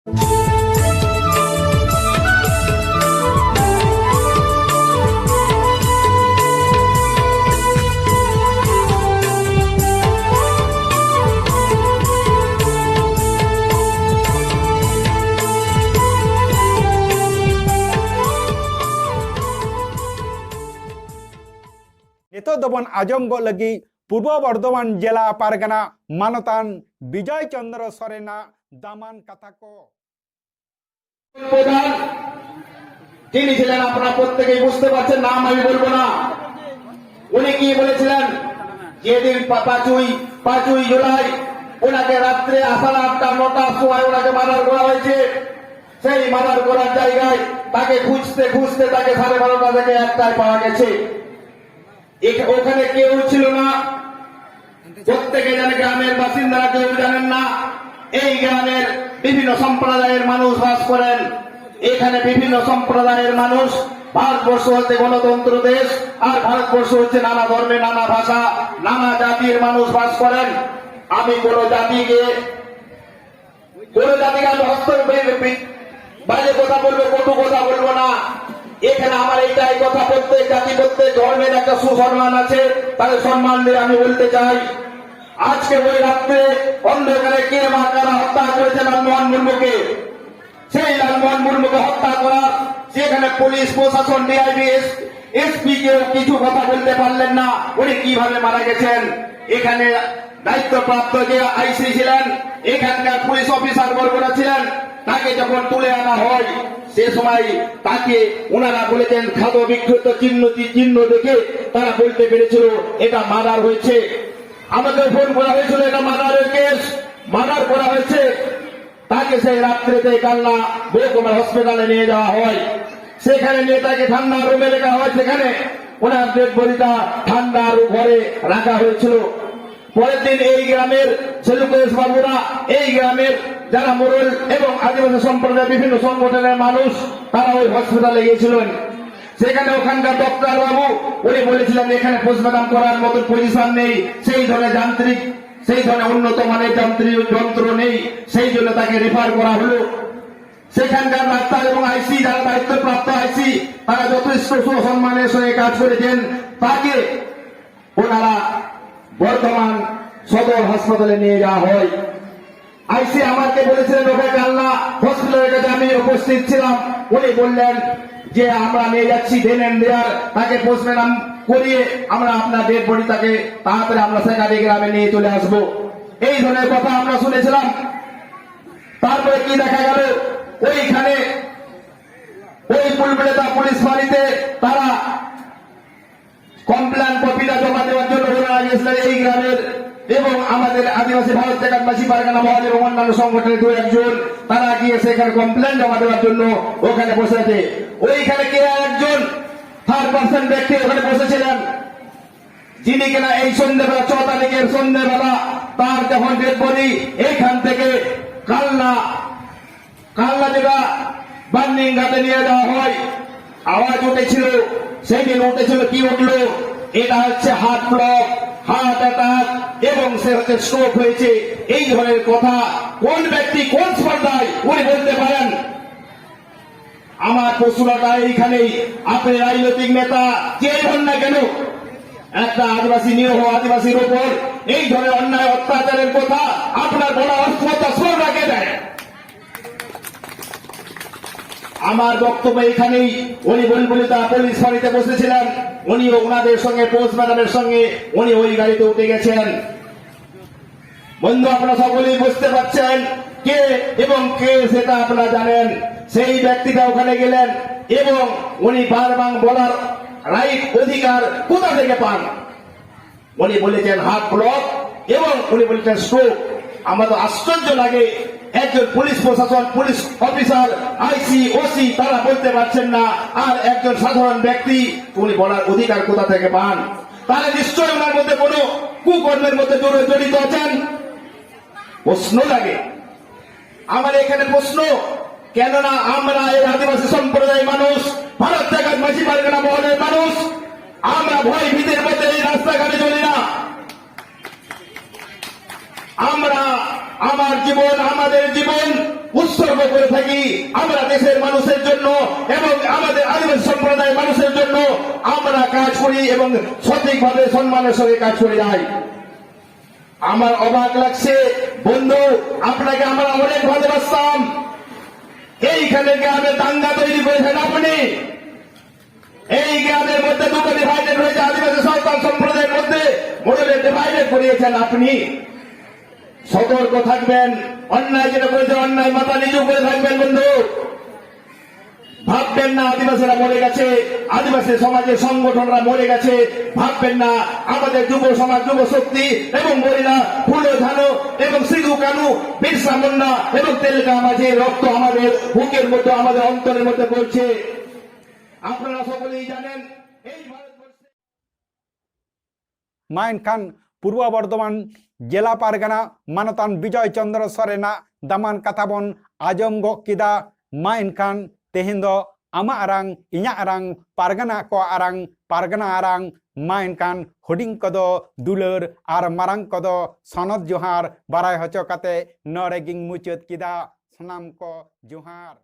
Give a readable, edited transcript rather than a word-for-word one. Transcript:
দবন আজম লাগি পূর্ব বর্ধমান জেলা পারগানা মানতান বিজয় চন্দ্র সরেনা দামান কথা প্রধান তিনি ছিলেন, আপনারা প্রত্যেকেই বুঝতে পারছেন, নাম আমি বলবো না। উনি কি বলেছিলেন, যেদিন 5ই জুলাই ওনাকে রাত্রে সাড়ে 8টা-9টার সময় ওনাকে মার্ডার করা হয়েছে, সেই মার্ডার করার জায়গায় তাকে খুঁজতে খুঁজতে তাকে 12:30 থেকে 1টায় পাওয়া গেছে। ওখানে কেউ ছিল না, প্রত্যেকে জানে, গ্রামের বাসিন্দারা কেউ জানেন না। এই গ্রামের বিভিন্ন সম্প্রদায়ের মানুষ বাস করেন। এখানে বিভিন্ন সম্প্রদায়ের মানুষ, ভারতবর্ষ হচ্ছে গণতন্ত্র দেশ, আর ভারতবর্ষ হচ্ছে নানা ধর্মে, নানা ভাষা, নানা জাতির মানুষ বাস করেন। আমি কোন জাতিকে বাইরে কথা বলবো, কটু কথা বলবো না। এখানে আমার এইটাই কথা, প্রত্যেক জাতি প্রত্যেক ধর্মের একটা সুসম্মান আছে, তাদের সম্মান দিয়ে আমি বলতে চাই, আজকে ওই রাত্রে অন্ধকারে কে বা কারা হত্যা করেছে লালমোহন মুর্মুকে, সেই লালমোহন মুর্মুকে হত্যা করার সেখানে পুলিশ প্রশাসন, ডিআইবি, এসপি কেউ কিছু কথা বলতে পারলেন না উনি কিভাবে মারা গেছেন। এখানে দায়িত্বপ্রাপ্ত যে আইসি ছিলেন, এখানকার পুলিশ অফিসার বর্গরা ছিলেন, তাকে যখন তুলে আনা হয় সে সময় তাকে ওনারা বলেছেন ক্ষত বিক্ষত চিহ্ন দেখে তারা বলতে পেরেছিল এটা মার্ডার হয়েছে। আমাকে ফোন করা হয়েছিল এটা মার্ডারের কেস, মার্ডার করা হয়েছে। তাকে সেই রাত্রিতে কালনা মহকুমার হসপিটালে নিয়ে যাওয়া হয়, সেখানে নিয়ে তাকে ঠান্ডা রুমে রাখা হয়, সেখানে ওনার ডেড বডিটা ঠান্ডার ঘরে রাখা হয়েছিল। পরের দিন এই গ্রামের সেলুকেশ বাবুরা, এই গ্রামের যারা মোড়ল এবং আদিবাসী সম্প্রদায়ের বিভিন্ন সংগঠনের মানুষ, তারা ওই হসপিটালে গিয়েছিলেন। সেখানে ওখানকার ডক্টর বাবু উনি বলেছিলেন এখানে পোস্টমর্টম করার মতো পজিশন নেই, সেই ধরনের উন্নত মানের যান্ত্রিক যন্ত্র নেই, সেই জন্য তাকে রেফার করা হলো। সেখানকার ডাক্তার এবং আইসি, যারা দায়িত্বপ্রাপ্ত আইসি, তারা যথেষ্ট সুসম্মানের সঙ্গে কাজ করেছেন। তাকে ওনারা বর্ধমান সদর হাসপাতালে নিয়ে যাওয়া হয়। আইসি আমাকে বলেছিলেন ওখানে কালনা হসপিটালের কাছে আমি উপস্থিত ছিলাম, উনি বললেন যে আমরা নিয়ে যাচ্ছি দেন এন্ড দেয়ার, তাকে পোস্টমর্টম করিয়ে আমরা আপনার ডেড বডি তাকে তাড়াতাড়ি আমরা সেকারি গ্রামে নিয়ে চলে আসবো, এই ধরনের কথা আমরা শুনেছিলাম। তারপরে কি দেখা গেল, ওইখানে ওই পুলবেড়া পুলিশ বাড়িতে তারা কমপ্লেন কপিটা জমা দেওয়ার জন্য ওনারা গিয়েছিলেন এই গ্রামের এবং আমাদের আদিবাসী ভারত জায়গাবাসী পারগানা মহল এবং অন্যান্য সংগঠনের 2-1 তারা গিয়ে সেখানে কমপ্লেন জমা দেওয়ার জন্য ওখানে বসেছে। ওইখানে কে একজন থার্ড পার্সন ব্যক্তি ওখানে বসেছিলেন, যিনি কিনা এই সন্ধ্যেবেলা 6 তারিখের সন্ধ্যেবেলা তার যখন ডেড বডি এইখান থেকে কালনা যেটা বার্নিং ঘাটে নিয়ে যাওয়া হয়, আওয়াজ উঠেছিল, সেই দিন উঠেছিল, কি উঠলো, এটা হচ্ছে হার্ট ব্লক, হার্ট অ্যাটাক এবং সে হচ্ছে স্ট্রোক হয়েছে। এই ধরনের কথা কোন ব্যক্তি কোন স্পর্ধায় উনি বলতে পারেন? আমার প্রশ্নটা এইখানেই, আপনি রাজনৈতিক নেতা যে হন না কেন, একটা আদিবাসী নিরীহ আদিবাসীর উপর এই ধরনের অন্যায় অত্যাচারের কথা আপনার বড় অস্পৃশ্যতা শ্রদ্ধা কে দেয়? আমার বক্তব্য এখানেই। উনি বুলবুলিতা পুলিশ ফাঁড়িতে বসেছিলেন, উনি ওনাদের সঙ্গে পোস্টম্যানের সঙ্গে উনি ওই গাড়িতে উঠে গেছেন। বন্ধু আপনারা সকলেই বুঝতে পারছেন কে এবং কে সেটা আপনারা জানেন। সেই ব্যক্তিটা ওখানে গেলেন এবং উনি বারবার বলার রাইট অধিকার কোথা থেকে পান? উনি বলেছেন হার্ট ব্লক এবং উনি বলেছেন স্ট্রোক। আমার তো আশ্চর্য লাগে, একজন পুলিশ প্রশাসন, পুলিশ অফিসার, আইসি, ওসি তারা বলতে পারছেন না, আর একজন সাধারণ ব্যক্তি উনি বলার অধিকার কোথা থেকে পান? তাহলে নিশ্চয়ই ওনার মধ্যে কোন কুকর্মের মধ্যে জড়িত আছেন। প্রশ্ন লাগে আমার এখানে, প্রশ্ন কেননা আমরা এই আদিবাসী সম্প্রদায়ের মানুষ, ভারত জায়গাবাসী পারগানা মহলের মানুষ, আমরা ভয় ভীতির মধ্যে এই রাস্তাঘাটে চলি না। আমরা আমার জীবন, আমাদের জীবন উৎসর্গ করে থাকি আমরা দেশের মানুষের জন্য এবং আমাদের আদিবাসী সম্প্রদায়ের মানুষের জন্য আমরা কাজ করি এবং সঠিকভাবে সম্মানের সঙ্গে কাজ করে যাই। আমার অবাক লাগছে বন্ধু, আপনাকে আমরা অনেক ভালোবাসতাম। এইখানে গ্রামে দাঙ্গা তৈরি করেছেন আপনি। এই গ্রামের মধ্যে দুটো ডিভাইডেড হয়েছে, আদিবাসী সাঁওতাল সম্প্রদায়ের মধ্যে মোড়লে ডিভাইডেড করিয়েছেন আপনি। সতর্ক থাকবেন, অন্যায় যেটা করেছে অন্যায় মাথা নিচু করে থাকবেন বন্ধু। ভাববেন না আদিবাসীরা মরে গেছে, আদিবাসী সমাজের সংগঠনরা মরে গেছে, ভাববেন না আমাদের যুব সমাজ, যুব শক্তি এবং মহিলা ফুলো ধানো এবং সিধু কানু, বিরসা মুন্ডা এবং তেলকা মাঝে রক্ত আমাদের বুকের মধ্যে, আমাদের অন্তরের মধ্যে পড়ছে। আপনারা সকলেই জানেন এই ভারতবর্ষে মাইন খান পূর্ব বর্ধমান জেলা পারগানা মানতান বিজয় চন্দ্র সরেনা দামান কাথাবন আজম কিদা মাইন খান তেহিন दो आमा आरांग इኛ आरांग पारगाना को आरांग पारगाना आरांग माइन खान हुडिंग कदो दुलर आर मारांग कदो सनद जोहार बाराय हचो काते नरेगिंग मुचत किदा सनाम को जोहार।